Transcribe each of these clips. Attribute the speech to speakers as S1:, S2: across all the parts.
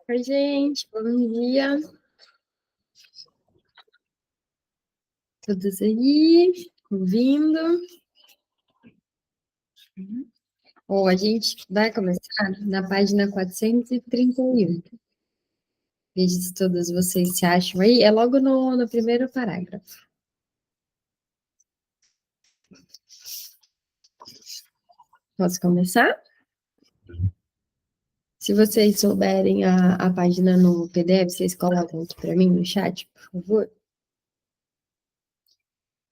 S1: Oi, gente, bom dia. Todos aí, ouvindo? A gente vai começar na página 431. Veja se todos vocês se acham aí. É logo no primeiro parágrafo. Posso começar? Se vocês souberem a página no PDF, vocês colocam aqui para mim no chat, por favor.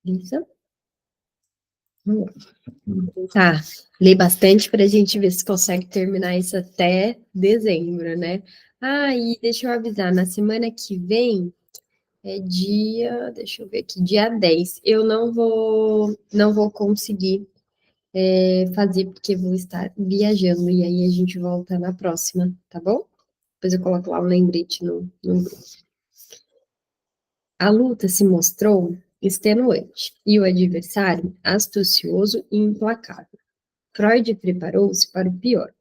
S1: Isso. Vamos lá. Tá. Ler bastante para a gente ver se consegue terminar isso até dezembro, né? E deixa eu avisar, na semana que vem deixa eu ver aqui, dia 10. Eu não vou conseguir fazer porque vou estar viajando e aí a gente volta na próxima, tá bom? Depois eu coloco lá um lembrete no grupo. A luta se mostrou extenuante e o adversário astucioso e implacável. Freud preparou-se para o pior.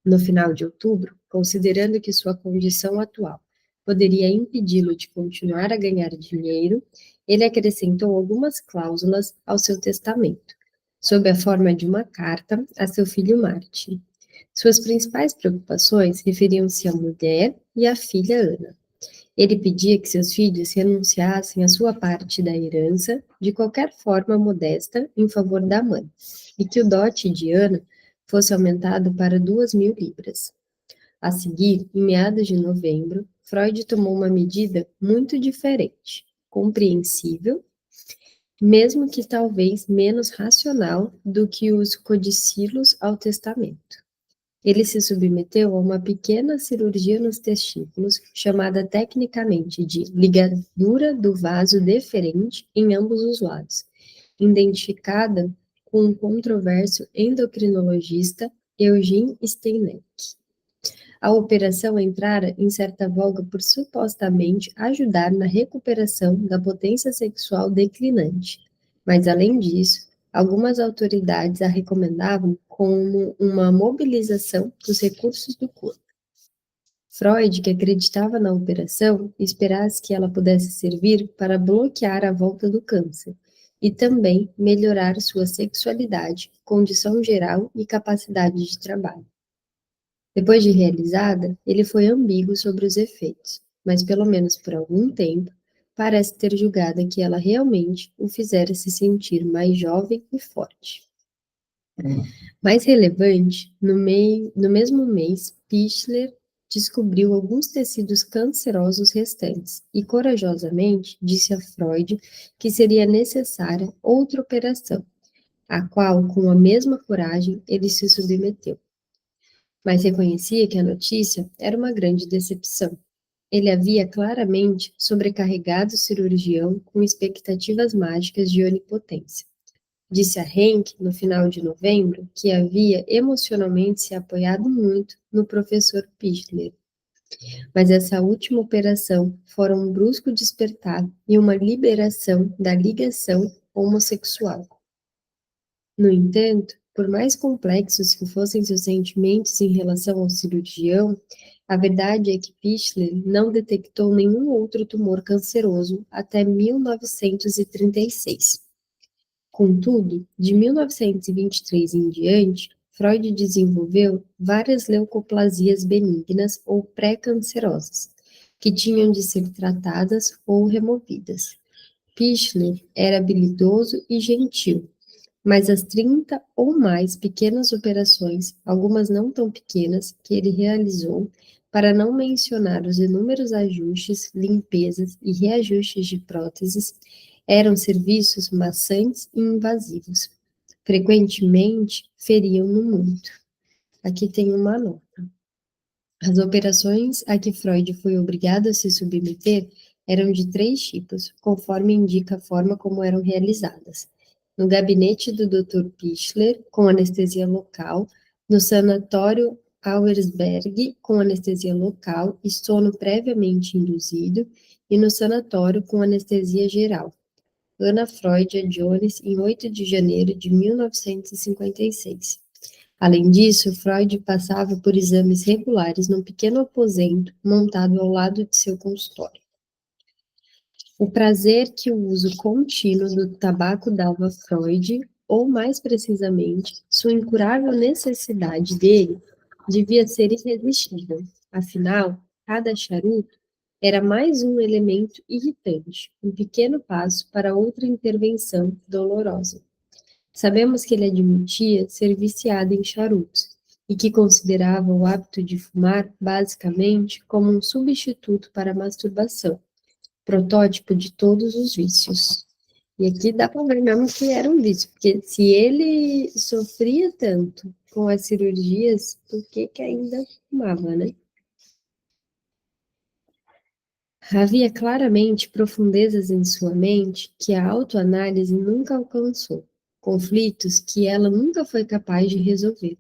S1: No final de outubro, considerando que sua condição atual poderia impedi-lo de continuar a ganhar dinheiro, ele acrescentou algumas cláusulas ao seu testamento, sob a forma de uma carta a seu filho Martin. Suas principais preocupações referiam-se à mulher e à filha Ana. Ele pedia que seus filhos renunciassem à sua parte da herança, de qualquer forma modesta, em favor da mãe, e que o dote de Ana fosse aumentado para 2.000 libras. A seguir, em meados de novembro, Freud tomou uma medida muito diferente, compreensível, mesmo que talvez menos racional do que os codicílios ao testamento. Ele se submeteu a uma pequena cirurgia nos testículos, chamada tecnicamente de ligadura do vaso deferente em ambos os lados, identificada com o controverso endocrinologista Eugene Steinleck. A operação entrara em certa voga por supostamente ajudar na recuperação da potência sexual declinante, mas além disso, algumas autoridades a recomendavam como uma mobilização dos recursos do corpo. Freud, que acreditava na operação, esperasse que ela pudesse servir para bloquear a volta do câncer e também melhorar sua sexualidade, condição geral e capacidade de trabalho. Depois de realizada, ele foi ambíguo sobre os efeitos, mas pelo menos por algum tempo, parece ter julgado que ela realmente o fizera se sentir mais jovem e forte. Mais relevante, no mesmo mês, Pichler descobriu alguns tecidos cancerosos restantes e corajosamente disse a Freud que seria necessária outra operação, a qual, com a mesma coragem, ele se submeteu. Mas reconhecia que a notícia era uma grande decepção. Ele havia claramente sobrecarregado o cirurgião com expectativas mágicas de onipotência. Disse a Henk, no final de novembro, que havia emocionalmente se apoiado muito no professor Pichler. Mas essa última operação fora um brusco despertar e uma liberação da ligação homossexual. No entanto, por mais complexos que fossem seus sentimentos em relação ao cirurgião, a verdade é que Pichler não detectou nenhum outro tumor canceroso até 1936. Contudo, de 1923 em diante, Freud desenvolveu várias leucoplasias benignas ou pré-cancerosas, que tinham de ser tratadas ou removidas. Pichler era habilidoso e gentil, mas as 30 ou mais pequenas operações, algumas não tão pequenas, que ele realizou, para não mencionar os inúmeros ajustes, limpezas e reajustes de próteses, eram serviços maçantes e invasivos. Frequentemente, feriam-no muito. Aqui tem uma nota. As operações a que Freud foi obrigado a se submeter eram de 3 tipos, conforme indica a forma como eram realizadas: no gabinete do Dr. Pichler, com anestesia local, no sanatório Auersberg, com anestesia local e sono previamente induzido, e no sanatório com anestesia geral. Anna Freud a Jones, em 8 de janeiro de 1956. Além disso, Freud passava por exames regulares num pequeno aposento montado ao lado de seu consultório. O prazer que o uso contínuo do tabaco dava a Freud, ou mais precisamente, sua incurável necessidade dele, devia ser irresistível. Afinal, cada charuto era mais um elemento irritante, um pequeno passo para outra intervenção dolorosa. Sabemos que ele admitia ser viciado em charutos e que considerava o hábito de fumar basicamente como um substituto para a masturbação, protótipo de todos os vícios. E aqui dá para ver mesmo que era um vício, porque se ele sofria tanto com as cirurgias, por que que ainda fumava, né? Havia claramente profundezas em sua mente que a autoanálise nunca alcançou, conflitos que ela nunca foi capaz de resolver.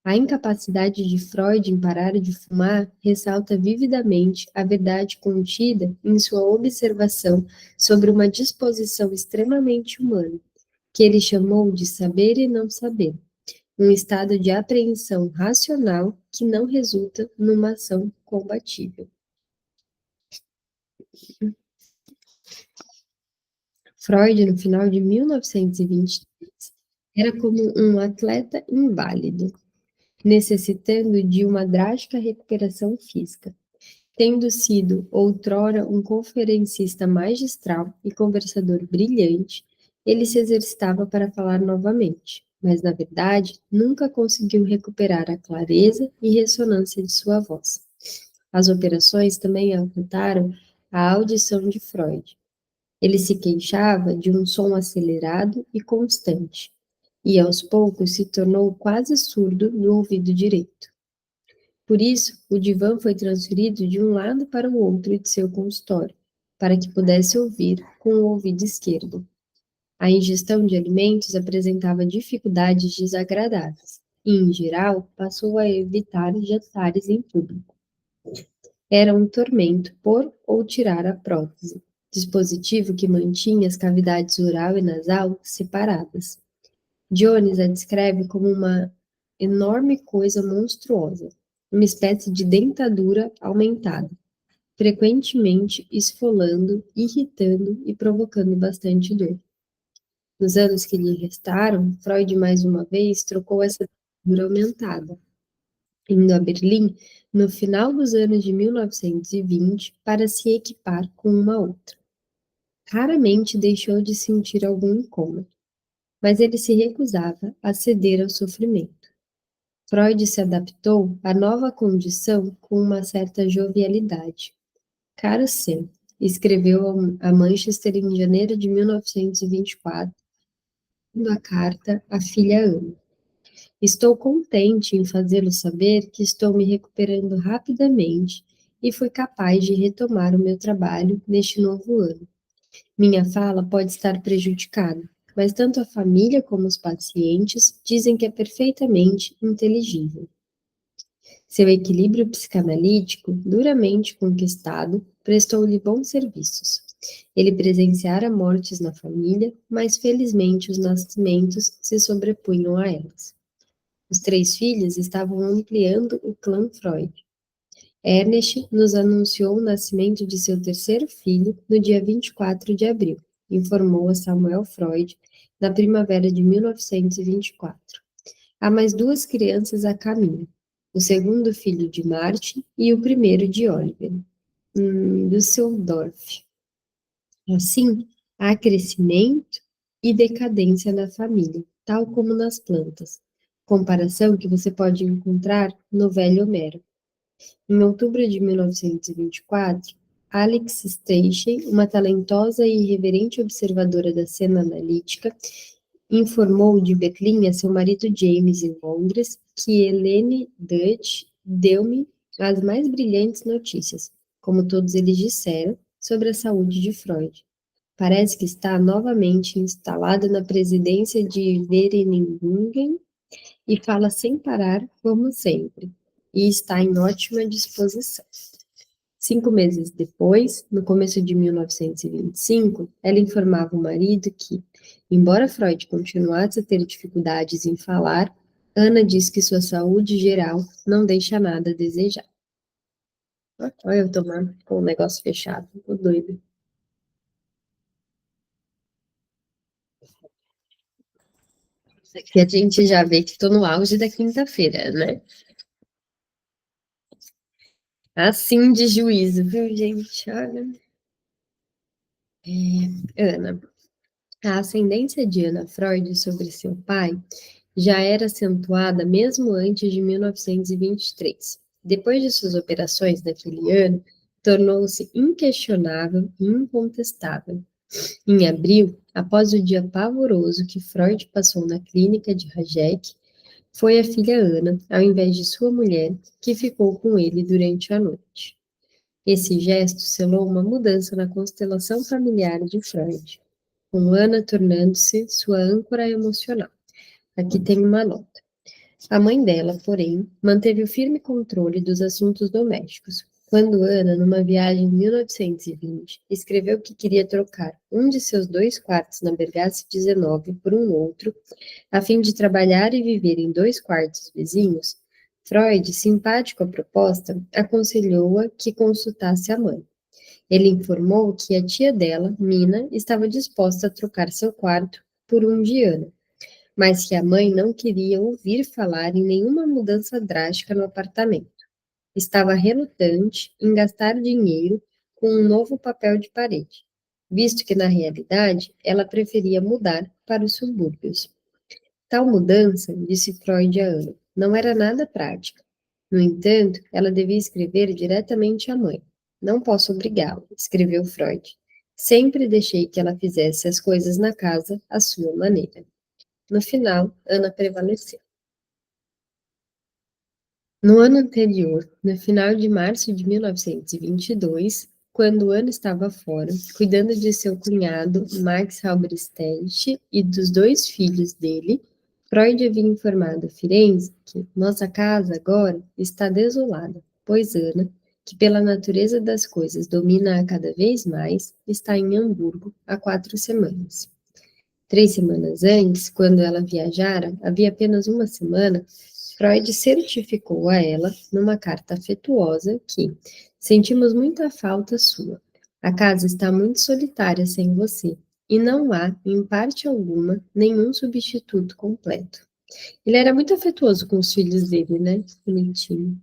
S1: A incapacidade de Freud em parar de fumar ressalta vividamente a verdade contida em sua observação sobre uma disposição extremamente humana, que ele chamou de saber e não saber, um estado de apreensão racional que não resulta numa ação combatível. Freud, no final de 1923, era como um atleta inválido, necessitando de uma drástica recuperação física. Tendo sido outrora um conferencista magistral e conversador brilhante, ele se exercitava para falar novamente, mas na verdade nunca conseguiu recuperar a clareza e ressonância de sua voz. As operações também afetaram a audição de Freud. Ele se queixava de um som acelerado e constante, e aos poucos se tornou quase surdo no ouvido direito. Por isso, o divã foi transferido de um lado para o outro de seu consultório, para que pudesse ouvir com o ouvido esquerdo. A ingestão de alimentos apresentava dificuldades desagradáveis, e, em geral, passou a evitar jantares em público. Era um tormento pôr ou tirar a prótese, dispositivo que mantinha as cavidades oral e nasal separadas. Jones a descreve como uma enorme coisa monstruosa, uma espécie de dentadura aumentada, frequentemente esfolando, irritando e provocando bastante dor. Nos anos que lhe restaram, Freud mais uma vez trocou essa dentadura aumentada, indo a Berlim no final dos anos de 1920 para se equipar com uma outra. Raramente deixou de sentir algum incômodo, mas ele se recusava a ceder ao sofrimento. Freud se adaptou à nova condição com uma certa jovialidade. Caro Sam, escreveu a Manchester em janeiro de 1924, dando a carta à filha Ana. Estou contente em fazê-lo saber que estou me recuperando rapidamente e fui capaz de retomar o meu trabalho neste novo ano. Minha fala pode estar prejudicada, mas tanto a família como os pacientes dizem que é perfeitamente inteligível. Seu equilíbrio psicanalítico, duramente conquistado, prestou-lhe bons serviços. Ele presenciara mortes na família, mas felizmente os nascimentos se sobrepunham a elas. Os 3 filhos estavam ampliando o clã Freud. Ernest nos anunciou o nascimento de seu terceiro filho no dia 24 de abril, informou a Samuel Freud na primavera de 1924. Há mais 2 crianças a caminho, o segundo filho de Martin e o primeiro de Oliver, Düsseldorf. Assim, há crescimento e decadência na família, tal como nas plantas, comparação que você pode encontrar no velho Homero. Em outubro de 1924, Alex Streichen, uma talentosa e irreverente observadora da cena analítica, informou de Berlim a seu marido James em Londres que Helene Dutch deu-me as mais brilhantes notícias, como todos eles disseram, sobre a saúde de Freud. Parece que está novamente instalado na presidência de Vereenigungen e fala sem parar, como sempre, e está em ótima disposição. 5 meses depois, no começo de 1925, ela informava o marido que, embora Freud continuasse a ter dificuldades em falar, Ana diz que sua saúde geral não deixa nada a desejar. Olha eu tomando com o negócio fechado, tô doido. E a gente já vê que tô no auge da quinta-feira, né? Assim de juízo, viu, gente? Olha. Ana. A ascendência de Ana Freud sobre seu pai já era acentuada mesmo antes de 1923. Depois de suas operações naquele ano, tornou-se inquestionável e incontestável. Em abril, após o dia pavoroso que Freud passou na clínica de Rajek, foi a filha Ana, ao invés de sua mulher, que ficou com ele durante a noite. Esse gesto selou uma mudança na constelação familiar de Freud, com Ana tornando-se sua âncora emocional. Aqui tem uma nota. A mãe dela, porém, manteve o firme controle dos assuntos domésticos. Quando Ana, numa viagem em 1920, escreveu que queria trocar um de seus 2 quartos na Bergasse 19 por um outro, a fim de trabalhar e viver em 2 quartos vizinhos, Freud, simpático à proposta, aconselhou-a que consultasse a mãe. Ele informou que a tia dela, Mina, estava disposta a trocar seu quarto por um de Ana, mas que a mãe não queria ouvir falar em nenhuma mudança drástica no apartamento. Estava relutante em gastar dinheiro com um novo papel de parede, visto que, na realidade, ela preferia mudar para os subúrbios. Tal mudança, disse Freud a Ana, não era nada prática. No entanto, ela devia escrever diretamente à mãe. Não posso obrigá-la, escreveu Freud. Sempre deixei que ela fizesse as coisas na casa à sua maneira. No final, Ana prevaleceu. No ano anterior, no final de março de 1922, quando Ana estava fora, cuidando de seu cunhado, Max Halberstadt, e dos 2 filhos dele, Freud havia informado a Firenze que nossa casa agora está desolada, pois Ana, que pela natureza das coisas domina-a cada vez mais, está em Hamburgo há 4 semanas. 3 semanas antes, quando ela viajara, havia apenas uma semana, Freud certificou a ela, numa carta afetuosa, que sentimos muita falta sua. A casa está muito solitária sem você, e não há, em parte alguma, nenhum substituto completo. Ele era muito afetuoso com os filhos dele, né? Bonitinho.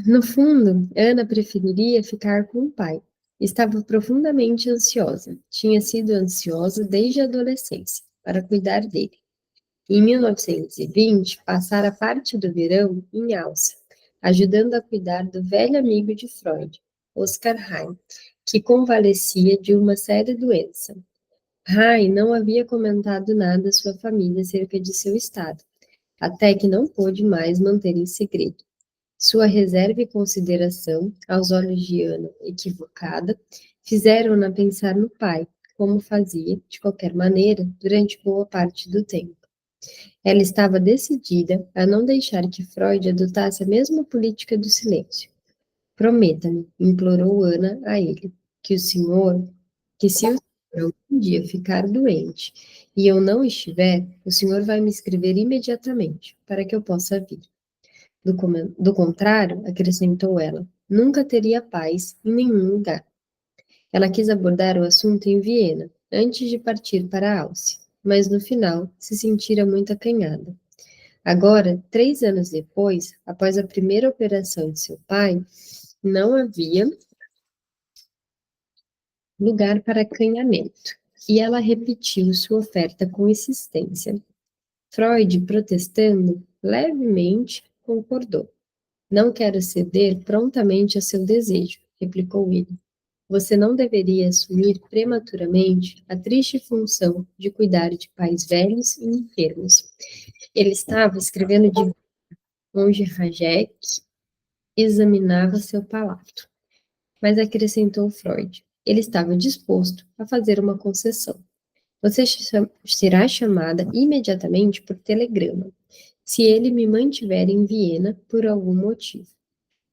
S1: No fundo, Ana preferiria ficar com o pai. Estava profundamente ansiosa. Tinha sido ansiosa desde a adolescência, para cuidar dele. Em 1920, passara parte do verão em Alça, ajudando a cuidar do velho amigo de Freud, Oscar Heim, que convalescia de uma séria doença. Heim não havia comentado nada à sua família acerca de seu estado, até que não pôde mais manter em segredo. Sua reserva e consideração, aos olhos de Ana equivocada, fizeram-na pensar no pai, como fazia, de qualquer maneira, durante boa parte do tempo. Ela estava decidida a não deixar que Freud adotasse a mesma política do silêncio. Prometa-me, implorou Ana a ele, que o senhor, que se o senhor algum dia ficar doente e eu não estiver, o senhor vai me escrever imediatamente, para que eu possa vir. Do contrário, acrescentou ela, nunca teria paz em nenhum lugar. Ela quis abordar o assunto em Viena, antes de partir para Alce, mas no final se sentira muito acanhada. Agora, 3 anos depois, após a primeira operação de seu pai, não havia lugar para acanhamento, e ela repetiu sua oferta com insistência. Freud, protestando, levemente concordou. Não quero ceder prontamente a seu desejo, replicou ele. Você não deveria assumir prematuramente a triste função de cuidar de pais velhos e enfermos. Ele estava escrevendo de onde Rajek examinava seu palato, mas acrescentou Freud. Ele estava disposto a fazer uma concessão. Você será chamada imediatamente por telegrama, se ele me mantiver em Viena por algum motivo.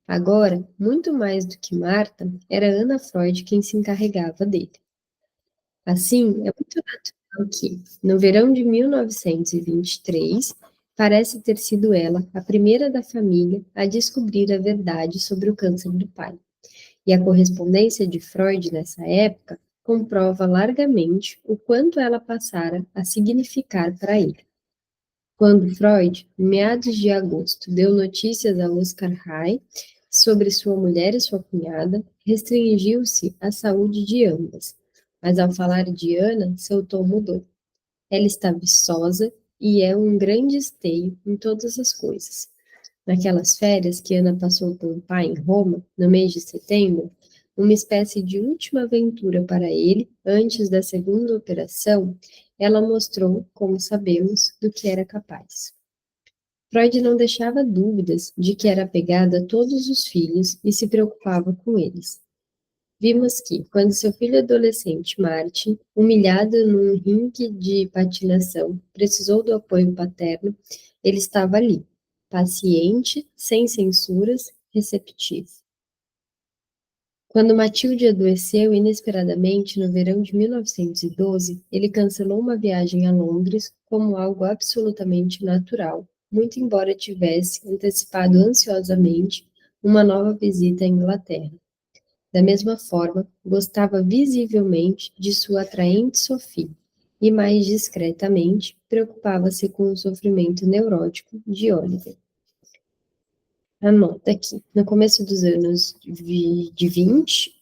S1: Agora, muito mais do que Marta, era Ana Freud quem se encarregava dele. Assim, é muito natural. Ok. No verão de 1923, parece ter sido ela a primeira da família a descobrir a verdade sobre o câncer do pai. E a correspondência de Freud nessa época comprova largamente o quanto ela passara a significar para ele. Quando Freud, em meados de agosto, deu notícias a Oscar Hay sobre sua mulher e sua cunhada, restringiu-se à saúde de ambas. Mas ao falar de Ana, seu tom mudou. Ela está viçosa e é um grande esteio em todas as coisas. Naquelas férias que Ana passou com o pai em Roma, no mês de setembro, uma espécie de última aventura para ele, antes da segunda operação, ela mostrou, como sabemos, do que era capaz. Freud não deixava dúvidas de que era apegada a todos os filhos e se preocupava com eles. Vimos que, quando seu filho adolescente, Martin, humilhado num ringue de patinação, precisou do apoio paterno, ele estava ali, paciente, sem censuras, receptivo. Quando Matilde adoeceu inesperadamente no verão de 1912, ele cancelou uma viagem a Londres como algo absolutamente natural, muito embora tivesse antecipado ansiosamente uma nova visita à Inglaterra. Da mesma forma, gostava visivelmente de sua atraente Sophie, e mais discretamente preocupava-se com o sofrimento neurótico de Oliver. Anota aqui, no começo dos anos de 20,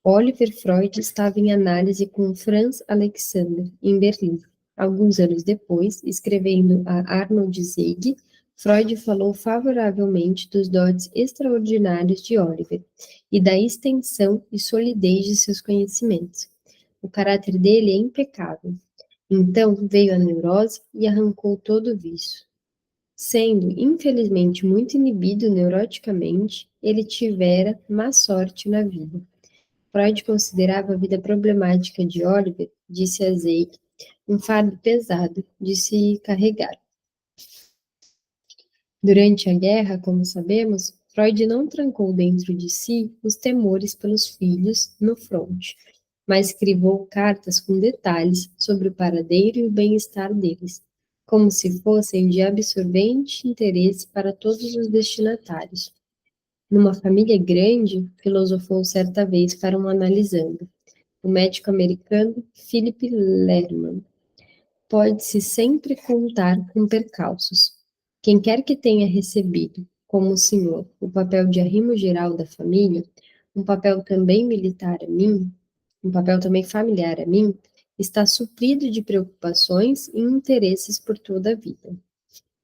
S1: Oliver Freud estava em análise com Franz Alexander, em Berlim. Alguns anos depois, escrevendo a Arnold Zeiger, Freud falou favoravelmente dos dotes extraordinários de Oliver e da extensão e solidez de seus conhecimentos. O caráter dele é impecável. Então veio a neurose e arrancou todo o vício. Sendo, infelizmente, muito inibido neuroticamente, ele tivera má sorte na vida. Freud considerava a vida problemática de Oliver, disse a Zeick, um fardo pesado de se carregar. Durante a guerra, como sabemos, Freud não trancou dentro de si os temores pelos filhos no fronte, mas crivou cartas com detalhes sobre o paradeiro e o bem-estar deles, como se fossem de absorvente interesse para todos os destinatários. Numa família grande, filosofou certa vez para um analisando, o médico americano Philip Lerman. Pode-se sempre contar com percalços. Quem quer que tenha recebido, como o senhor, o papel de arrimo geral da família, um papel também militar a mim, um papel também familiar a mim, está suprido de preocupações e interesses por toda a vida.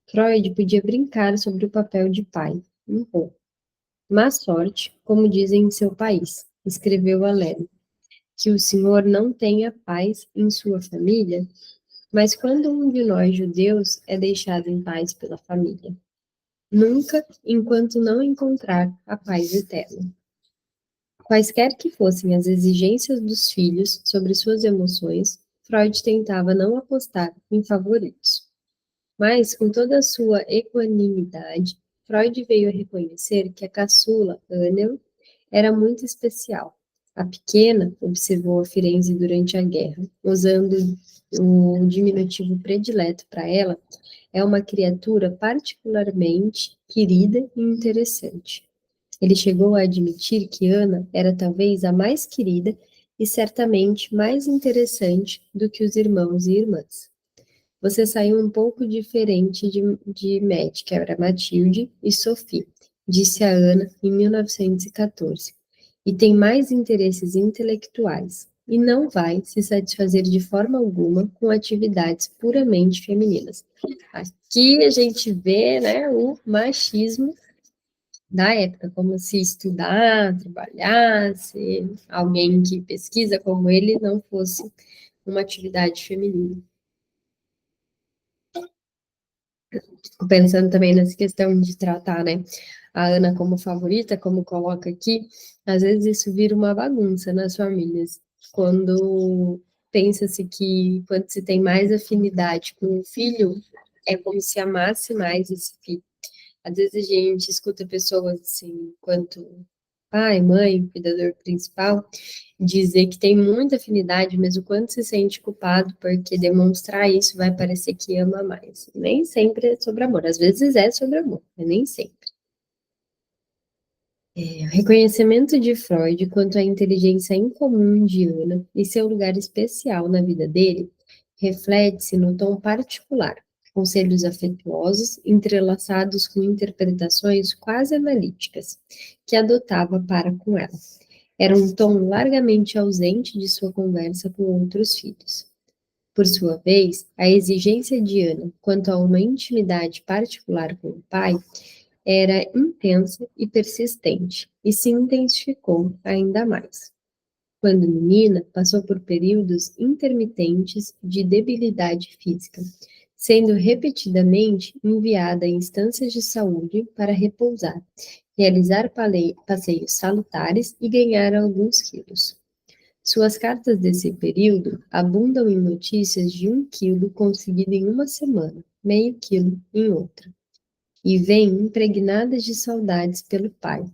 S1: Freud podia brincar sobre o papel de pai, um pouco. Má sorte, como dizem em seu país, escreveu Allen, que o senhor não tenha paz em sua família, mas quando um de nós judeus é deixado em paz pela família? Nunca, enquanto não encontrar a paz eterna. Quaisquer que fossem as exigências dos filhos sobre suas emoções, Freud tentava não apostar em favoritos. Mas, com toda a sua equanimidade, Freud veio a reconhecer que a caçula, Annel, era muito especial. A pequena, observou a Firenze durante a guerra, usando o diminutivo predileto para ela, é uma criatura particularmente querida e interessante. Ele chegou a admitir que Ana era talvez a mais querida e certamente mais interessante do que os irmãos e irmãs. Você saiu um pouco diferente de Matt, que era Matilde e Sophie, disse a Ana em 1914, e tem mais interesses intelectuais, e não vai se satisfazer de forma alguma com atividades puramente femininas. Aqui a gente vê, né, o machismo da época, como se estudar, trabalhar, ser alguém que pesquisa como ele não fosse uma atividade feminina. Fico pensando também nessa questão de tratar, né, a Ana como favorita, como coloca aqui, às vezes isso vira uma bagunça nas famílias, quando pensa-se que quando se tem mais afinidade com o filho, é como se amasse mais esse filho. Às vezes a gente escuta pessoas assim, quanto pai, mãe, cuidador principal, dizer que tem muita afinidade, mas o quanto se sente culpado, porque demonstrar isso vai parecer que ama mais. Nem sempre é sobre amor, às vezes é sobre amor, mas nem sempre. O reconhecimento de Freud quanto à inteligência incomum de Ana e seu lugar especial na vida dele reflete-se no tom particular, conselhos afetuosos entrelaçados com interpretações quase analíticas, que adotava para com ela. Era um tom largamente ausente de sua conversa com outros filhos. Por sua vez, a exigência de Ana quanto a uma intimidade particular com o pai era intensa e persistente, e se intensificou ainda mais. Quando menina, passou por períodos intermitentes de debilidade física, sendo repetidamente enviada a instâncias de saúde para repousar, realizar passeios salutares e ganhar alguns quilos. Suas cartas desse período abundam em notícias de 1 quilo conseguido em uma semana, meio quilo em outra, e vêm impregnadas de saudades pelo pai.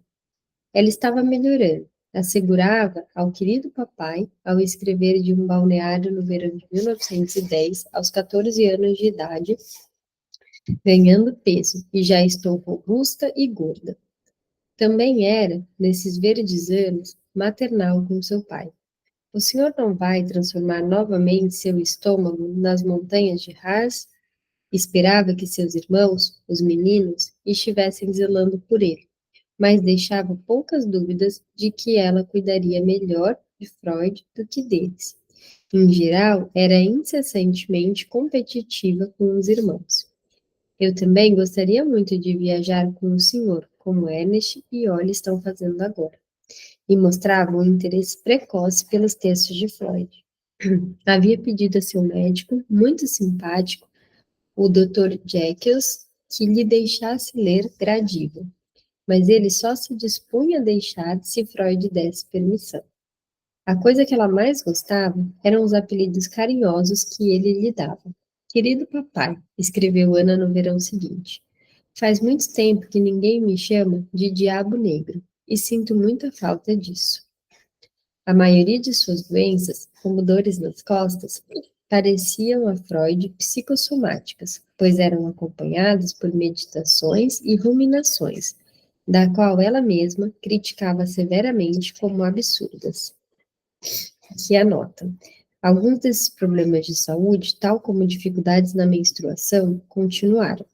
S1: Ela estava melhorando, assegurava ao querido papai ao escrever de um balneário no verão de 1910, aos 14 anos de idade, ganhando peso, e já estou robusta e gorda. Também era, nesses verdes anos, maternal com seu pai. O senhor não vai transformar novamente seu estômago nas montanhas de Harz? Esperava que seus irmãos, os meninos, estivessem zelando por ele, mas deixava poucas dúvidas de que ela cuidaria melhor de Freud do que deles. Em geral, era incessantemente competitiva com os irmãos. Eu também gostaria muito de viajar com o senhor, como Ernest e Ollie estão fazendo agora. E mostrava um interesse precoce pelos textos de Freud. Havia pedido a seu médico, muito simpático, o Dr. Jekyll, que lhe deixasse ler Gradiva, mas ele só se dispunha a deixar se Freud desse permissão. A coisa que ela mais gostava eram os apelidos carinhosos que ele lhe dava. Querido papai, escreveu Ana no verão seguinte, faz muito tempo que ninguém me chama de Diabo Negro, e sinto muita falta disso. A maioria de suas doenças, como dores nas costas, pareciam a Freud psicossomáticas, pois eram acompanhadas por meditações e ruminações, da qual ela mesma criticava severamente como absurdas. Que anota. Alguns desses problemas de saúde, tal como dificuldades na menstruação, continuaram.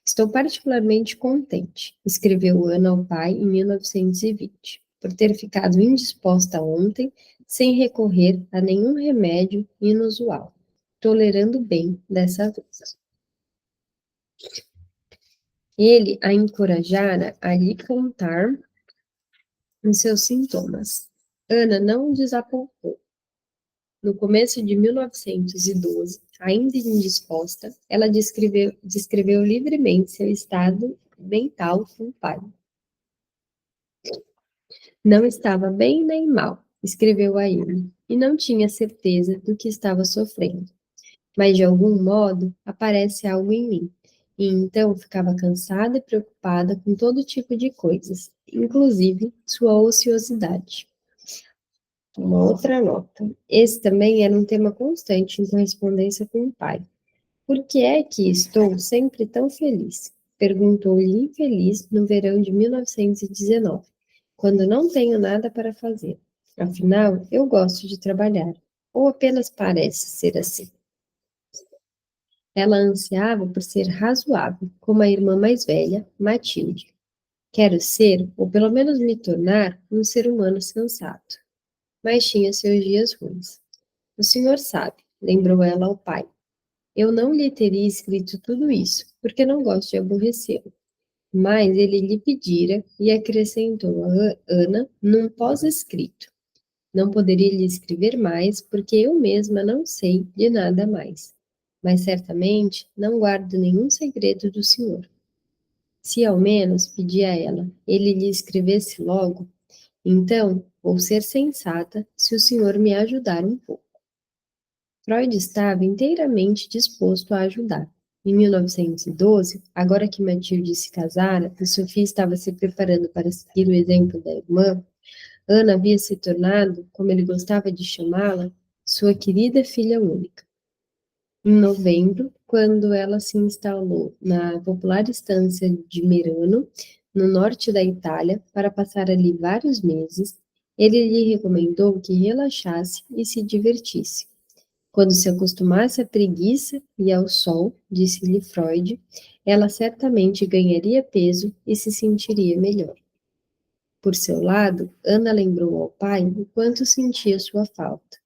S1: Estou particularmente contente, escreveu Ana ao pai em 1920, por ter ficado indisposta ontem, sem recorrer a nenhum remédio inusual, tolerando bem dessa vez. Ele a encorajara a lhe contar os seus sintomas. Ana não desapontou. No começo de 1912, ainda indisposta, ela descreveu livremente seu estado mental com o pai. Não estava bem nem mal, escreveu a ele, e não tinha certeza do que estava sofrendo. Mas de algum modo aparece algo em mim. E então ficava cansada e preocupada com todo tipo de coisas, inclusive sua ociosidade. Uma outra nota. Esse também era um tema constante em correspondência com o pai. Por que é que estou sempre tão feliz? Perguntou-lhe infeliz no verão de 1919, quando não tenho nada para fazer. Afinal, eu gosto de trabalhar, ou apenas parece ser assim. Ela ansiava por ser razoável, como a irmã mais velha, Matilde. Quero ser, ou pelo menos me tornar, um ser humano sensato. Mas tinha seus dias ruins. O senhor sabe, lembrou ela ao pai. Eu não lhe teria escrito tudo isso, porque não gosto de aborrecê-lo. Mas ele lhe pedira e acrescentou a Ana num pós-escrito. Não poderia lhe escrever mais, porque eu mesma não sei de nada mais. Mas certamente não guardo nenhum segredo do senhor. Se ao menos, pedia ela, ele lhe escrevesse logo, então vou ser sensata se o senhor me ajudar um pouco. Freud estava inteiramente disposto a ajudar, Em 1912, agora que Matilde se casara e Sofia estava se preparando para seguir o exemplo da irmã, Ana havia se tornado, como ele gostava de chamá-la, sua querida filha única. Em novembro, quando ela se instalou na popular estância de Merano, no norte da Itália, para passar ali vários meses, ele lhe recomendou que relaxasse e se divertisse. Quando se acostumasse à preguiça e ao sol, disse-lhe Freud, ela certamente ganharia peso e se sentiria melhor. Por seu lado, Ana lembrou ao pai o quanto sentia sua falta.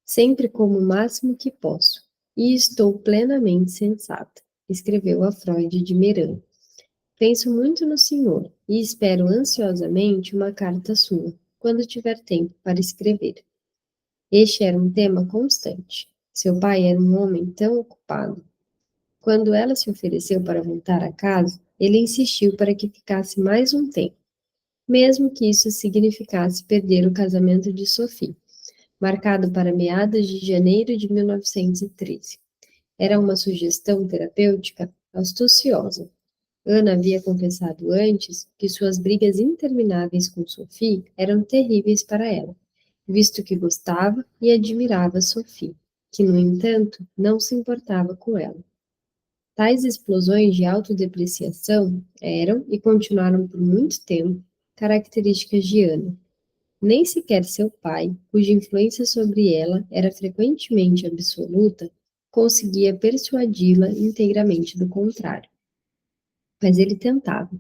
S1: Sempre como o máximo que posso, e estou plenamente sensata, escreveu a Freud de Merano. Penso muito no senhor e espero ansiosamente uma carta sua, quando tiver tempo para escrever. Este era um tema constante. Seu pai era um homem tão ocupado. Quando ela se ofereceu para voltar a casa, ele insistiu para que ficasse mais um tempo, mesmo que isso significasse perder o casamento de Sophie, marcado para meados de janeiro de 1913. Era uma sugestão terapêutica astuciosa. Ana havia confessado antes que suas brigas intermináveis com Sophie eram terríveis para ela, visto que gostava e admirava Sophie, que, no entanto, não se importava com ela. Tais explosões de autodepreciação eram, e continuaram por muito tempo, características de Ana. Nem sequer seu pai, cuja influência sobre ela era frequentemente absoluta, conseguia persuadi-la inteiramente do contrário. Mas ele tentava.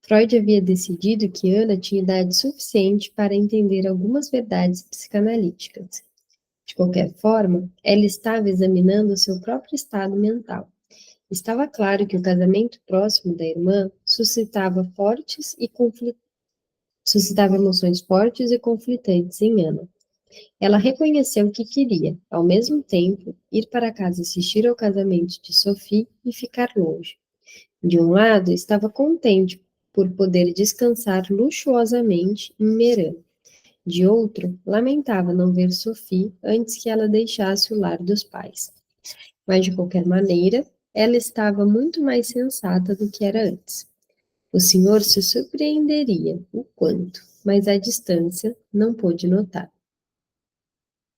S1: Freud havia decidido que Ana tinha idade suficiente para entender algumas verdades psicanalíticas. De qualquer forma, ela estava examinando o seu próprio estado mental. Estava claro que o casamento próximo da irmã suscitava emoções fortes e conflitantes em Ana. Ela reconheceu que queria, ao mesmo tempo, ir para casa assistir ao casamento de Sophie e ficar longe. De um lado, estava contente por poder descansar luxuosamente em Meran. De outro, lamentava não ver Sophie antes que ela deixasse o lar dos pais. Mas, de qualquer maneira, ela estava muito mais sensata do que era antes. O senhor se surpreenderia o quanto, mas à distância não pôde notar.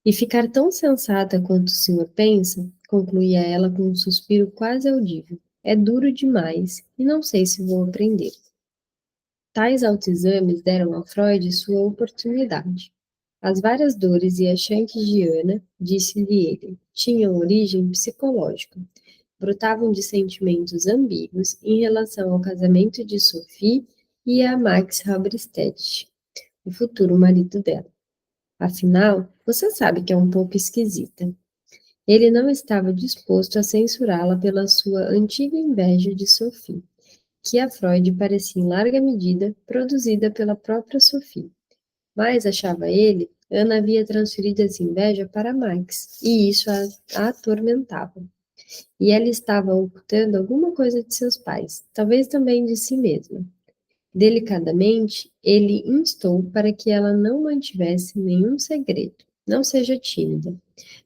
S1: E ficar tão sensata quanto o senhor pensa, concluía ela com um suspiro quase audível, é duro demais e não sei se vou aprender. Tais autoexames deram a Freud sua oportunidade. As várias dores e achaques de Ana, disse-lhe ele, tinham origem psicológica. Brotavam de sentimentos ambíguos em relação ao casamento de Sophie e a Max Halberstadt, o futuro marido dela. Afinal, você sabe que é um pouco esquisita. Ele não estava disposto a censurá-la pela sua antiga inveja de Sophie, que a Freud parecia em larga medida produzida pela própria Sophie. Mas, achava ele, Ana havia transferido essa inveja para Max, e isso a atormentava. E ela estava ocultando alguma coisa de seus pais, talvez também de si mesma. Delicadamente, ele instou para que ela não mantivesse nenhum segredo. Não seja tímida.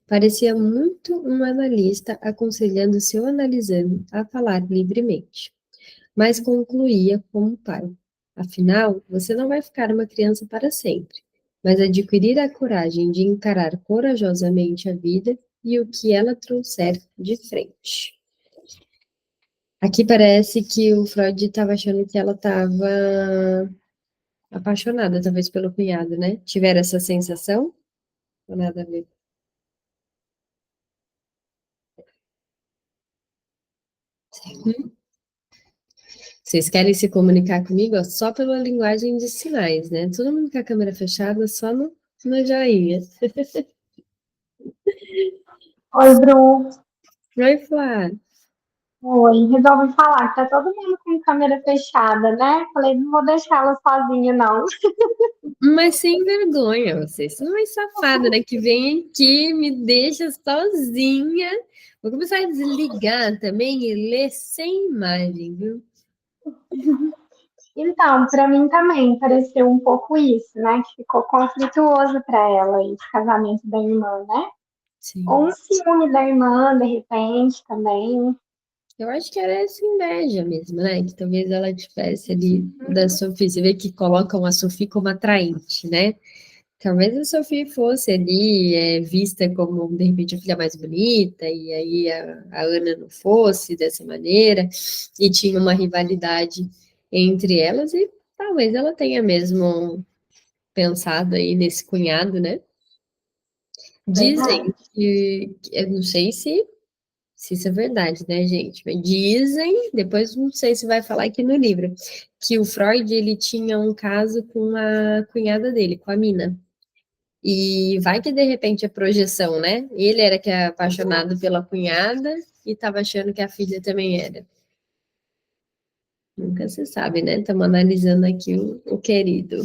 S1: Parecia muito um analista aconselhando seu analisando a falar livremente. Mas concluía como pai. Afinal, você não vai ficar uma criança para sempre, mas adquirir a coragem de encarar corajosamente a vida e o que ela trouxer de frente. Aqui parece que o Freud estava achando que ela estava apaixonada, talvez pelo cunhado, né? Tiveram essa sensação? Ou nada a ver? Vocês querem se comunicar comigo ó, só pela linguagem de sinais, né? Todo mundo com a câmera fechada, só no joinha.
S2: Oi, Bru.
S1: Oi, Flá.
S2: Oi, resolvi falar que tá todo mundo com câmera fechada, né? Falei, não vou deixar ela sozinha, não.
S1: Mas sem vergonha, vocês são mais safada, né? Que vem aqui, me deixa sozinha. Vou começar a desligar também e ler sem imagem, viu?
S2: Então, pra mim também pareceu um pouco isso, né? Que ficou conflituoso pra ela esse casamento da irmã, né? Ou um
S1: Sim.
S2: ciúme da irmã, de repente, também.
S1: Eu acho que era essa inveja mesmo, né? Que talvez ela tivesse ali da Sophie. Você vê que colocam a Sophie como atraente, né? Talvez a Sophie fosse ali vista como, de repente, a filha mais bonita, e aí a Ana não fosse dessa maneira, e tinha uma rivalidade entre elas, e talvez ela tenha mesmo pensado aí nesse cunhado, né? Dizem
S2: Verdade.
S1: eu não sei se isso é verdade, né, gente? Mas dizem, depois não sei se vai falar aqui no livro, que o Freud ele tinha um caso com a cunhada dele, com a Mina. E vai que de repente é projeção, né? Ele era que é apaixonado pela cunhada e estava achando que a filha também era. Nunca se sabe, né? Estamos analisando aqui o querido.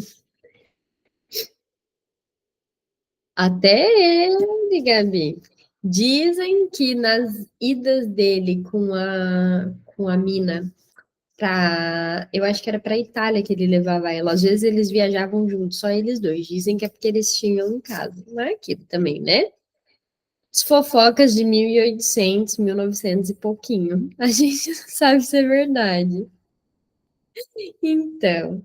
S1: Até ele, Gabi. Dizem que nas idas dele com a mina eu acho que era para Itália que ele levava ela. Às vezes eles viajavam juntos, só eles dois. Dizem que é porque eles tinham um caso. Não é aquilo também, né? As fofocas de 1800, 1900 e pouquinho. A gente não sabe se é verdade. Então,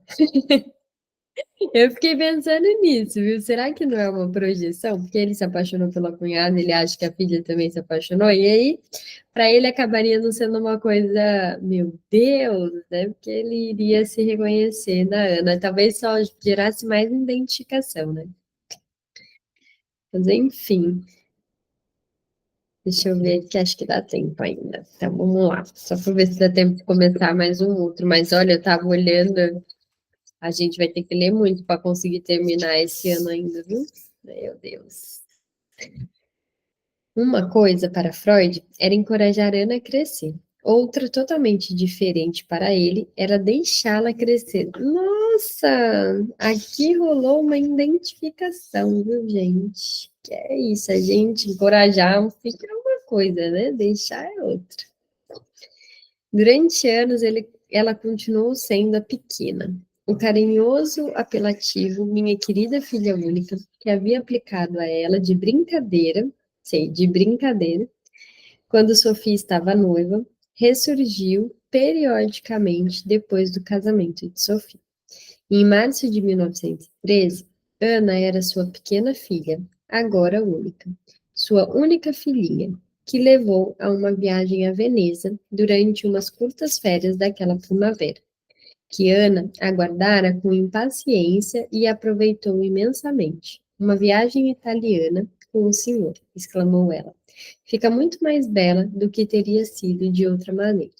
S1: eu fiquei pensando nisso, viu? Será que não é uma projeção? Porque ele se apaixonou pela cunhada, ele acha que a filha também se apaixonou, e aí, para ele, acabaria não sendo uma coisa, meu Deus, né? Porque ele iria se reconhecer na Ana. Talvez só gerasse mais identificação, né? Mas enfim. Deixa eu ver que acho que dá tempo ainda. Então vamos lá. Só para ver se dá tempo de começar mais um outro. Mas olha, eu estava olhando, a gente vai ter que ler muito para conseguir terminar esse ano ainda, viu? Meu Deus. Uma coisa para Freud era encorajar Ana a crescer. Outra totalmente diferente para ele era deixá-la crescer. Nossa, aqui rolou uma identificação, viu, gente? Que é isso, a gente encorajar um filho é uma coisa, né? Deixar é outra. Durante anos, ela continuou sendo a pequena, o carinhoso apelativo, minha querida filha única, que havia aplicado a ela de brincadeira, sei, de brincadeira, quando Sofia estava noiva, ressurgiu periodicamente depois do casamento de Sofia. Em março de 1913, Ana era sua pequena filha, agora única, sua única filhinha, que levou a uma viagem a Veneza durante umas curtas férias daquela primavera, que Ana aguardara com impaciência e aproveitou imensamente. Uma viagem italiana com o senhor, exclamou ela. Fica muito mais bela do que teria sido de outra maneira.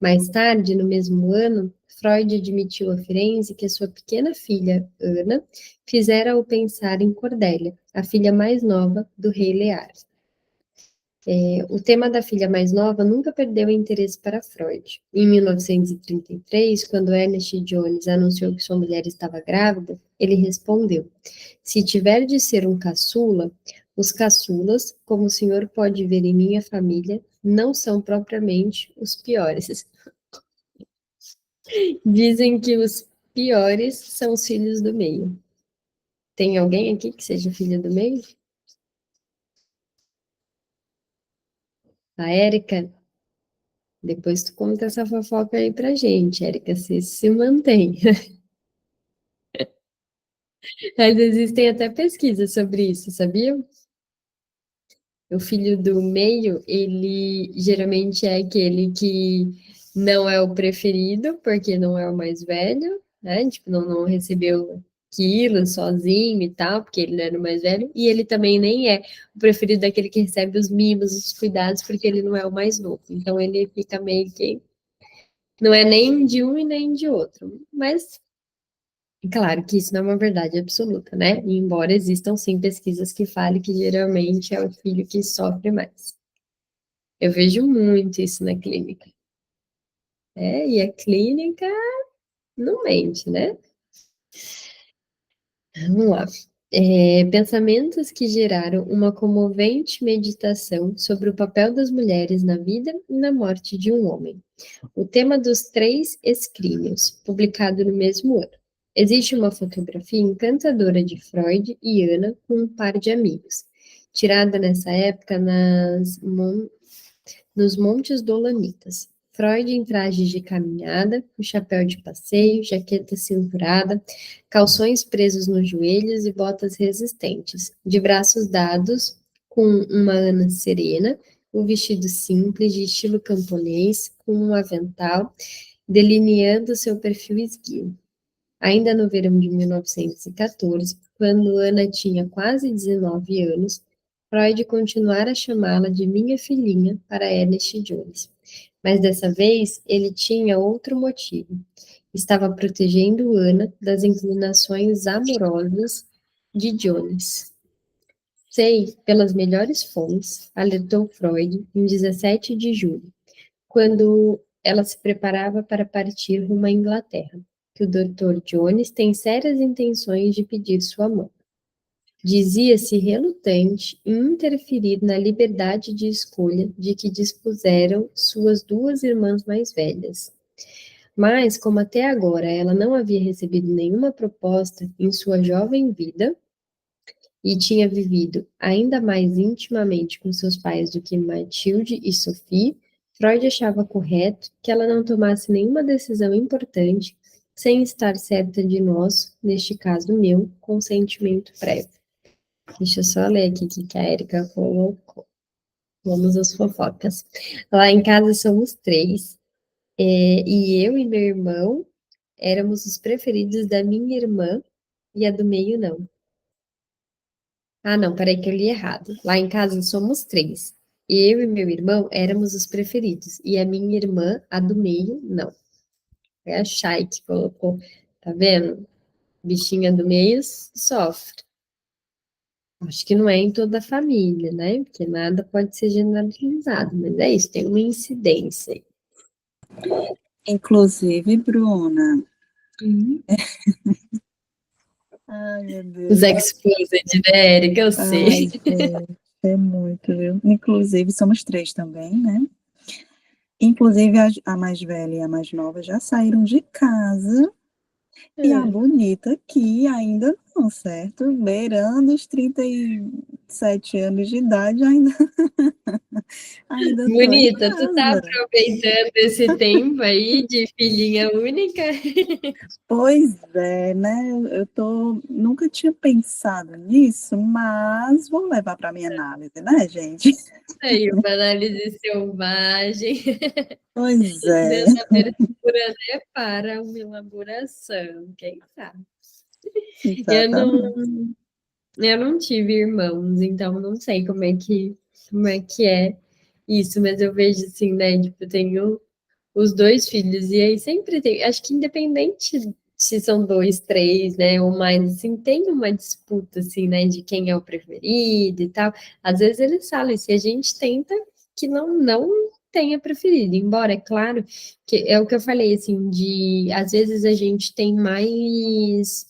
S1: Mais tarde, no mesmo ano, Freud admitiu a Firenze que a sua pequena filha, Ana, fizera-o pensar em Cordélia, a filha mais nova do rei Lear. O tema da filha mais nova nunca perdeu interesse para Freud. Em 1933, quando Ernest Jones anunciou que sua mulher estava grávida, ele respondeu: se tiver de ser um caçula, os caçulas, como o senhor pode ver em minha família, não são propriamente os piores. Dizem que os piores são os filhos do meio. Tem alguém aqui que seja filha do meio? A Érica? Depois tu conta essa fofoca aí pra gente, Érica, se mantém. Mas existem até pesquisas sobre isso, sabia? O filho do meio, ele geralmente é aquele que não é o preferido, porque não é o mais velho, né? Tipo, não recebeu aquilo sozinho e tal, porque ele não era o mais velho. E ele também nem é o preferido daquele que recebe os mimos, os cuidados, porque ele não é o mais novo. Então ele fica meio que. Não é nem de um e nem de outro. Mas claro que isso não é uma verdade absoluta, né? E embora existam sim pesquisas que falem que geralmente é o filho que sofre mais. Eu vejo muito isso na clínica. E a clínica não mente, né? Vamos lá. Pensamentos que geraram uma comovente meditação sobre o papel das mulheres na vida e na morte de um homem. O tema dos três escrínios, publicado no mesmo ano. Existe uma fotografia encantadora de Freud e Ana com um par de amigos, tirada nessa época nos Montes Dolomitas. Freud em trajes de caminhada, com chapéu de passeio, jaqueta cinturada, calções presos nos joelhos e botas resistentes, de braços dados, com uma Ana serena, um vestido simples de estilo camponês, com um avental, delineando seu perfil esguio. Ainda no verão de 1914, quando Ana tinha quase 19 anos, Freud continuara a chamá-la de minha filhinha para Ernest Jones. Mas dessa vez ele tinha outro motivo. Estava protegendo Ana das inclinações amorosas de Jones. Sei, pelas melhores fontes, alertou Freud em 17 de julho, quando ela se preparava para partir rumo à Inglaterra, que o Dr. Jones tem sérias intenções de pedir sua mão. Dizia-se relutante em interferir na liberdade de escolha de que dispuseram suas duas irmãs mais velhas. Mas, como até agora ela não havia recebido nenhuma proposta em sua jovem vida, e tinha vivido ainda mais intimamente com seus pais do que Matilde e Sophie, Freud achava correto que ela não tomasse nenhuma decisão importante sem estar certa de nosso, neste caso meu, consentimento prévio. Deixa eu só ler aqui o que a Érica colocou. Vamos às fofocas. Lá em casa somos três, e eu e meu irmão éramos os preferidos da minha irmã e a do meio não. Ah, não, peraí que eu li errado. Lá em casa somos três. Eu e meu irmão éramos os preferidos. E a minha irmã, a do meio, não. É a Chay que colocou. Tá vendo? Bichinha do meio sofre. Acho que não é em toda a família, né? Porque nada pode ser generalizado. Mas é isso, tem uma incidência aí.
S3: Inclusive, Bruna. Ai, meu
S1: Os
S3: Deus.
S1: exposed, né, Érica? Eu sei.
S3: Ai, gente, é muito, viu? Inclusive, somos três também, né? Inclusive, a mais velha e a mais nova já saíram de casa. E a bonita aqui ainda não, certo? Beirando os 37 anos de idade, ainda tô em
S1: Bonita, tu tá
S3: casa.
S1: aproveitando esse tempo aí de filhinha única?
S3: Pois é, né? Nunca tinha pensado nisso, mas vou levar para minha análise, né, gente?
S1: Aí, uma análise selvagem,
S3: Pois é,
S1: dando abertura, né, para uma elaboração, quem sabe? Eu não,
S3: exatamente.
S1: eu não tive irmãos, então não sei como é que é isso, mas eu vejo assim, né, tipo, eu tenho os dois filhos, e aí sempre tem, acho que independente se são dois, três, né, ou mais, assim, tem uma disputa, assim, né, de quem é o preferido e tal. Às vezes eles falam, se a gente tenta que não tenha preferido, embora, é claro, que é o que eu falei, assim, de, às vezes a gente tem mais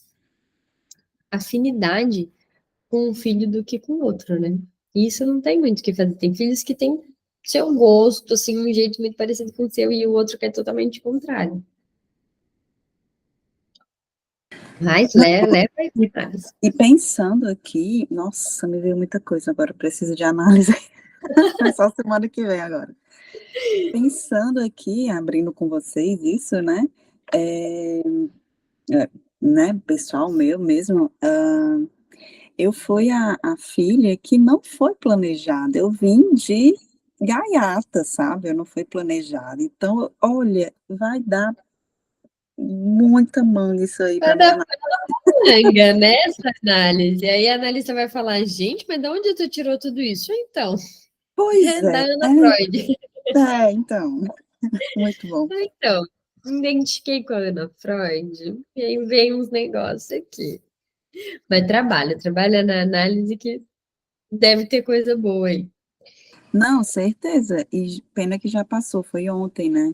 S1: afinidade com um filho do que com o outro, né? E isso não tem muito o que fazer. Tem filhos que têm seu gosto, assim, um jeito muito parecido com o seu, e o outro que é totalmente contrário. Mas leva aí mais.
S3: E pensando aqui, nossa, me veio muita coisa agora, preciso de análise. Só semana que vem agora. Pensando aqui, abrindo com vocês isso, né? É, né, pessoal meu mesmo, eu fui a filha que não foi planejada, eu vim de gaiata, sabe? Eu não fui planejada. Então, olha, vai dar muita manga isso aí para minha
S1: Cada
S3: análise.
S1: manga, né, essa análise. Aí a analista vai falar, gente, mas de onde tu tirou tudo isso? Então,
S3: Pois
S1: da
S3: é,
S1: Ana Freud.
S3: então, muito bom.
S1: Então, me identifiquei com a Ana Freud, e aí vem uns negócios aqui. Mas trabalha na análise que deve ter coisa boa aí.
S3: Não, certeza. E pena que já passou, foi ontem, né?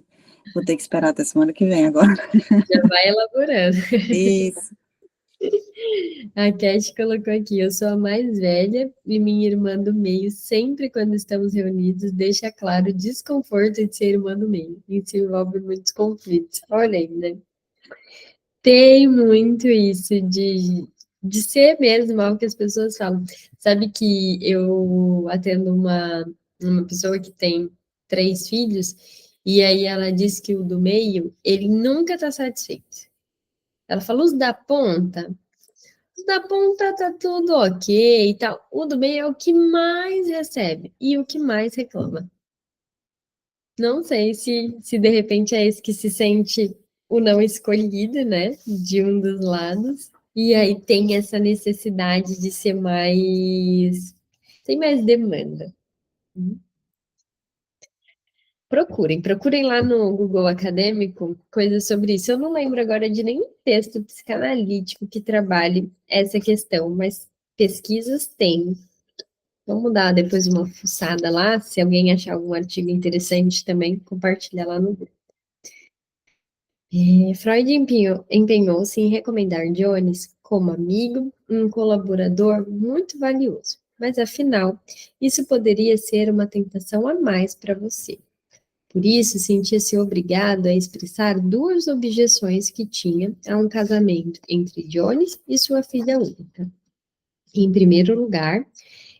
S3: Vou ter que esperar até semana que vem agora.
S1: Já vai elaborando.
S3: Isso.
S1: A Cat colocou aqui, eu sou a mais velha e minha irmã do meio, sempre quando estamos reunidos, deixa claro o desconforto de ser irmã do meio. Isso envolve muitos conflitos. Olha aí, né? Tem muito isso de ser mesmo algo que as pessoas falam. Sabe que eu atendo uma pessoa que tem 3 filhos, e aí ela diz que o do meio, ele nunca está satisfeito. Ela falou, os da ponta tá tudo ok e tal. O do meio é o que mais recebe e o que mais reclama. Não sei se de repente é esse que se sente o não escolhido, né, de um dos lados, e aí tem essa necessidade de ser mais, tem mais demanda. Procurem lá no Google Acadêmico coisas sobre isso. Eu não lembro agora de nenhum texto psicanalítico que trabalhe essa questão, mas pesquisas tem. Vamos dar depois uma fuçada lá, se alguém achar algum artigo interessante também, compartilha lá no grupo. Freud empenhou-se em recomendar Jones como amigo e um colaborador muito valioso, mas afinal, isso poderia ser uma tentação a mais para você. Por isso, sentia-se obrigado a expressar 2 objeções que tinha a um casamento entre Jones e sua filha única. Em primeiro lugar,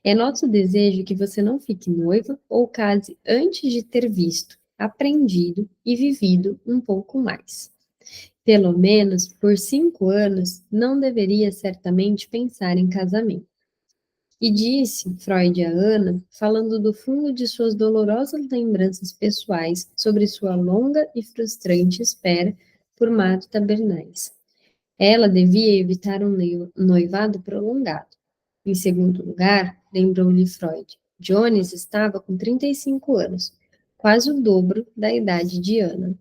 S1: é nosso desejo que você não fique noiva ou case antes de ter visto, aprendido e vivido um pouco mais. Pelo menos por 5 anos, não deveria certamente pensar em casamento. E disse Freud a Ana, falando do fundo de suas dolorosas lembranças pessoais sobre sua longa e frustrante espera por Marta Bernays. Ela devia evitar um noivado prolongado. Em segundo lugar, lembrou-lhe Freud, Jones estava com 35 anos, quase o dobro da idade de Ana.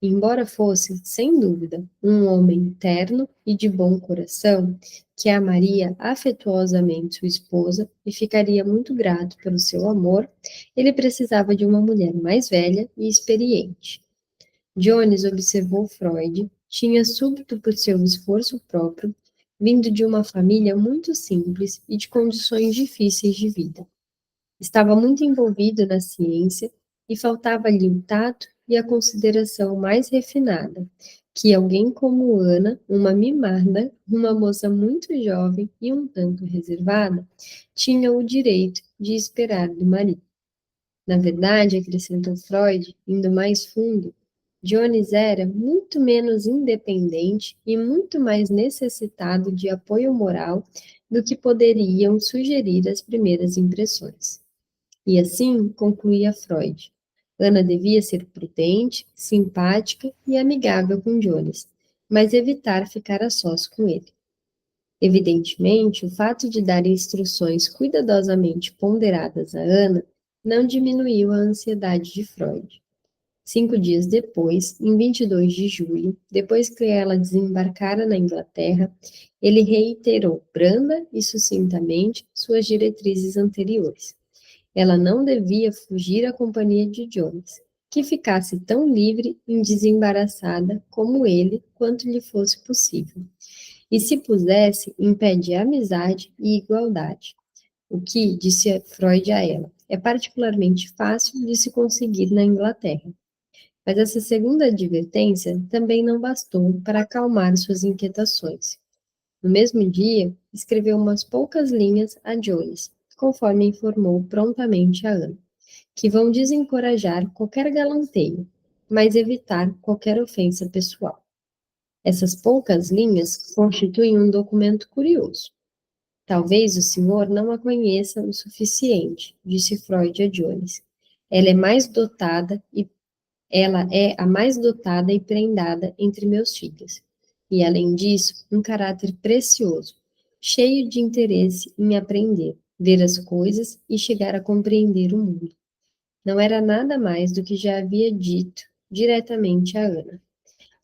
S1: Embora fosse, sem dúvida, um homem terno e de bom coração, que amaria afetuosamente sua esposa e ficaria muito grato pelo seu amor, ele precisava de uma mulher mais velha e experiente. Jones observou Freud, tinha súbito por seu esforço próprio, vindo de uma família muito simples e de condições difíceis de vida. Estava muito envolvido na ciência e faltava-lhe o tato e a consideração mais refinada, que alguém como Ana, uma mimada, uma moça muito jovem e um tanto reservada, tinha o direito de esperar do marido. Na verdade, acrescentou Freud, indo mais fundo, Jones era muito menos independente e muito mais necessitado de apoio moral do que poderiam sugerir as primeiras impressões. E assim concluía Freud. Ana devia ser prudente, simpática e amigável com Jones, mas evitar ficar a sós com ele. Evidentemente, o fato de dar instruções cuidadosamente ponderadas a Ana não diminuiu a ansiedade de Freud. 5 dias depois, em 22 de julho, depois que ela desembarcara na Inglaterra, ele reiterou branda e sucintamente suas diretrizes anteriores. Ela não devia fugir à companhia de Jones, que ficasse tão livre e desembaraçada como ele, quanto lhe fosse possível. E se pudesse, impede a amizade e igualdade. O que, disse Freud a ela, é particularmente fácil de se conseguir na Inglaterra. Mas essa segunda advertência também não bastou para acalmar suas inquietações. No mesmo dia, escreveu umas poucas linhas a Jones, conforme informou prontamente a Ana, que vão desencorajar qualquer galanteio, mas evitar qualquer ofensa pessoal. Essas poucas linhas constituem um documento curioso. Talvez o senhor não a conheça o suficiente, disse Freud a Jones. Ela é mais dotada e ela é a mais dotada e prendada entre meus filhos. E, além disso, um caráter precioso, cheio de interesse em aprender, ver as coisas e chegar a compreender o mundo. Não era nada mais do que já havia dito diretamente a Ana.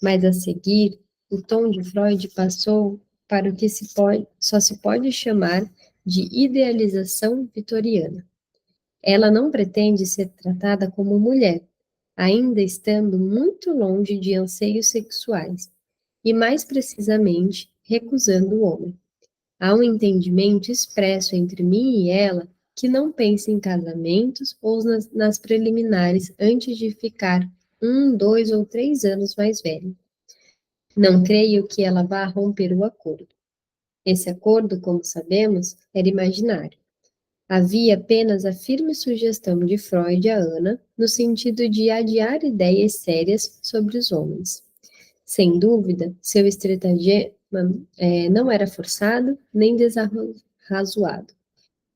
S1: Mas, a seguir, o tom de Freud passou para o que só se pode chamar de idealização vitoriana. Ela não pretende ser tratada como mulher, ainda estando muito longe de anseios sexuais, e mais precisamente, recusando o homem. Há um entendimento expresso entre mim e ela que não pensa em casamentos ou nas preliminares antes de ficar 1, 2 ou 3 anos mais velha. Não creio que ela vá romper o acordo. Esse acordo, como sabemos, era imaginário. Havia apenas a firme sugestão de Freud a Ana, no sentido de adiar ideias sérias sobre os homens. Sem dúvida, seu estratagema não era forçado nem desarrazoado.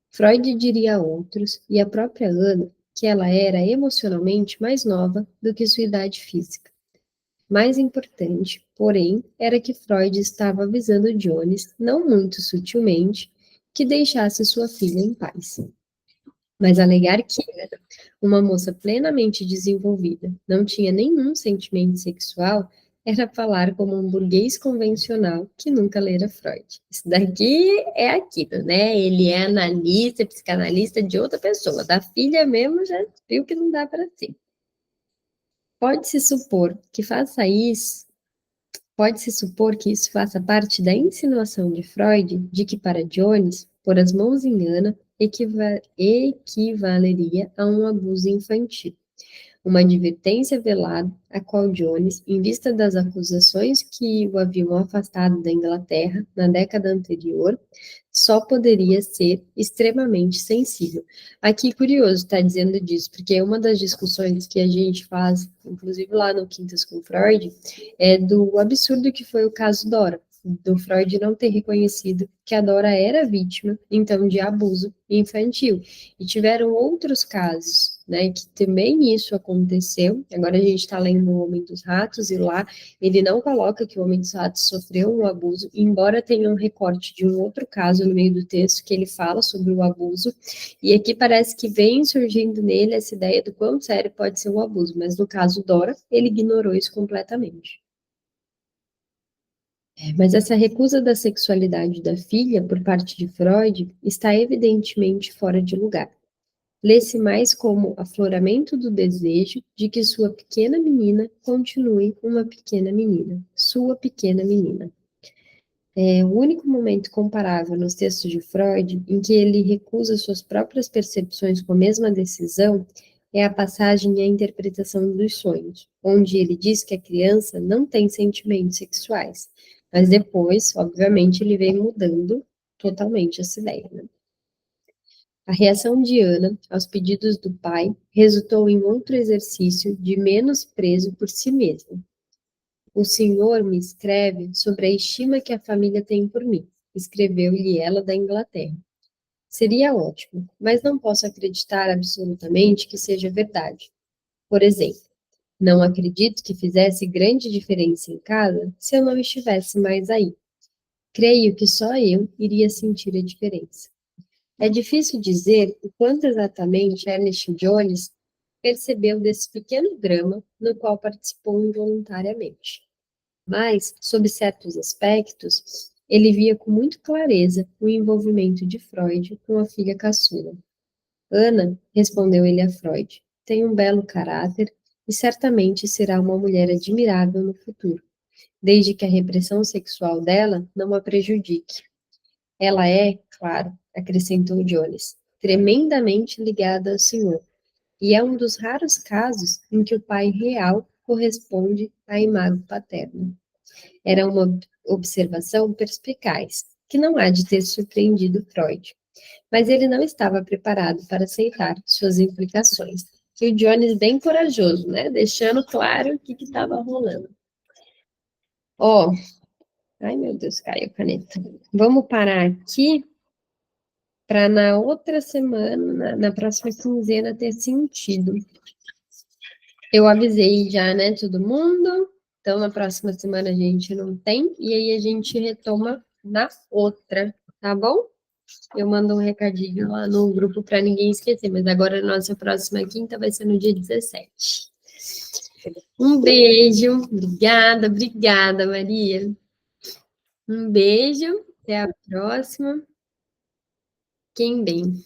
S1: Freud diria a outros, e a própria Ana, que ela era emocionalmente mais nova do que sua idade física. Mais importante, porém, era que Freud estava avisando Jones, não muito sutilmente, que deixasse sua filha em paz. Mas alegar que era uma moça plenamente desenvolvida, não tinha nenhum sentimento sexual, era falar como um burguês convencional que nunca lera Freud. Isso daqui é aquilo, né? Ele é analista, psicanalista de outra pessoa. Da filha mesmo já viu que não dá para ser. Pode-se supor que isso faça parte da insinuação de Freud de que para Jones, pôr as mãos em Ana equivaleria a um abuso infantil. Uma advertência velada, a qual Jones, em vista das acusações que o haviam afastado da Inglaterra na década anterior, só poderia ser extremamente sensível. Aqui, curioso estar dizendo disso, porque uma das discussões que a gente faz, inclusive lá no Quintas com Freud, é do absurdo que foi o caso Dora, do Freud não ter reconhecido que a Dora era vítima, então, de abuso infantil. E tiveram outros casos, né, que também isso aconteceu. Agora a gente está lendo O Homem dos Ratos, e lá ele não coloca que o Homem dos Ratos sofreu um abuso, embora tenha um recorte de um outro caso no meio do texto que ele fala sobre o abuso, e aqui parece que vem surgindo nele essa ideia do quão sério pode ser o abuso, mas no caso Dora, ele ignorou isso completamente. Mas essa recusa da sexualidade da filha por parte de Freud está evidentemente fora de lugar. Lê-se mais como afloramento do desejo de que sua pequena menina continue uma pequena menina, sua pequena menina. É o único momento comparável nos textos de Freud em que ele recusa suas próprias percepções com a mesma decisão é a passagem à interpretação dos sonhos, onde ele diz que a criança não tem sentimentos sexuais, mas depois, obviamente, ele vem mudando totalmente essa ideia, né? A reação de Ana aos pedidos do pai resultou em outro exercício de menosprezo por si mesma. O senhor me escreve sobre a estima que a família tem por mim, escreveu-lhe ela da Inglaterra. Seria ótimo, mas não posso acreditar absolutamente que seja verdade. Por exemplo, não acredito que fizesse grande diferença em casa se eu não estivesse mais aí. Creio que só eu iria sentir a diferença. É difícil dizer o quanto exatamente Ernest Jones percebeu desse pequeno drama no qual participou involuntariamente. Mas, sob certos aspectos, ele via com muita clareza o envolvimento de Freud com a filha caçula. Ana, respondeu ele a Freud, tem um belo caráter e certamente será uma mulher admirável no futuro, desde que a repressão sexual dela não a prejudique. Ela é, claro, acrescentou Jones, tremendamente ligada ao senhor, e é um dos raros casos em que o pai real corresponde à imagem paterna. Era uma observação perspicaz, que não há de ter surpreendido Freud, mas ele não estava preparado para aceitar suas implicações. E o Jones bem corajoso, né? Deixando claro o que estava rolando. Ó, ai meu Deus, caiu a caneta. Vamos parar aqui para na outra semana, na próxima quinzena, ter sentido. Eu avisei já, né, todo mundo. Então, na próxima semana a gente não tem, e aí a gente retoma na outra, tá bom? Eu mando um recadinho lá no grupo para ninguém esquecer, mas agora a nossa próxima quinta vai ser no dia 17. Um beijo, obrigada, Maria. Um beijo, até a próxima. Fiquem bem.